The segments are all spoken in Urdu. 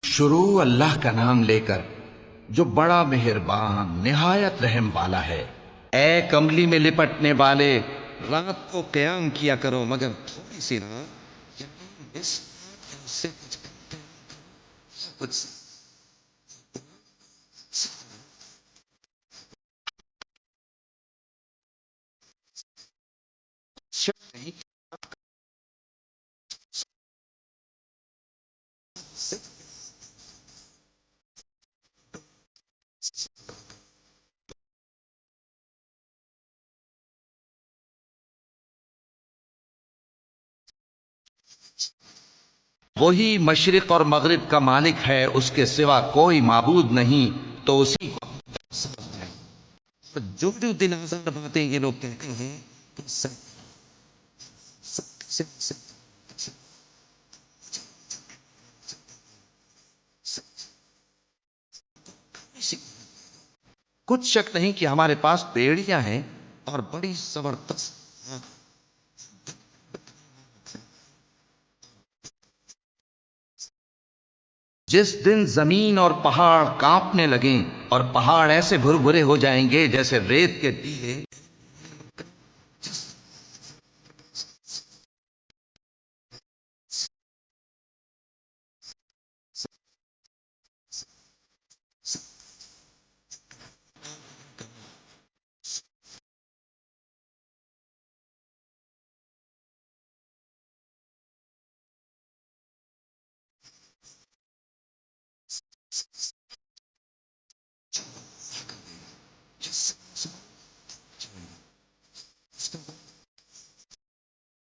شروع اللہ کا نام لے کر جو بڑا مہربان نہایت رحم والا ہے۔ اے کملی میں لپٹنے والے، رات کو قیام کیا کرو مگر تھوڑی سی رات، یعنی اس سے کچھ شک نہیں وہی مشرق اور مغرب کا مالک ہے، اس کے سوا کوئی معبود نہیں، تو اسی کو سمجھتے ہیں۔ جو دل آزار باتیں یہ لوگ کہتے ہیں، کچھ شک نہیں کہ ہمارے پاس بیڑیاں ہیں اور بڑی زبردست۔ جس دن زمین اور پہاڑ کانپنے لگیں اور پہاڑ ایسے بھربھرے ہو جائیں گے جیسے ریت کے ٹیلے،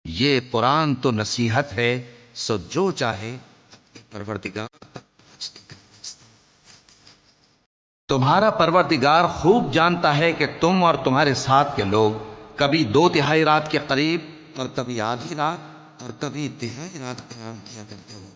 یہ قرآن تو نصیحت ہے، سو جو چاہے پروردگار۔ تمہارا پروردگار خوب جانتا ہے کہ تم اور تمہارے ساتھ کے لوگ کبھی دو تہائی رات کے قریب اور کبھی آدھی رات اور کبھی تہائی رات قیام کیا کرتے ہو۔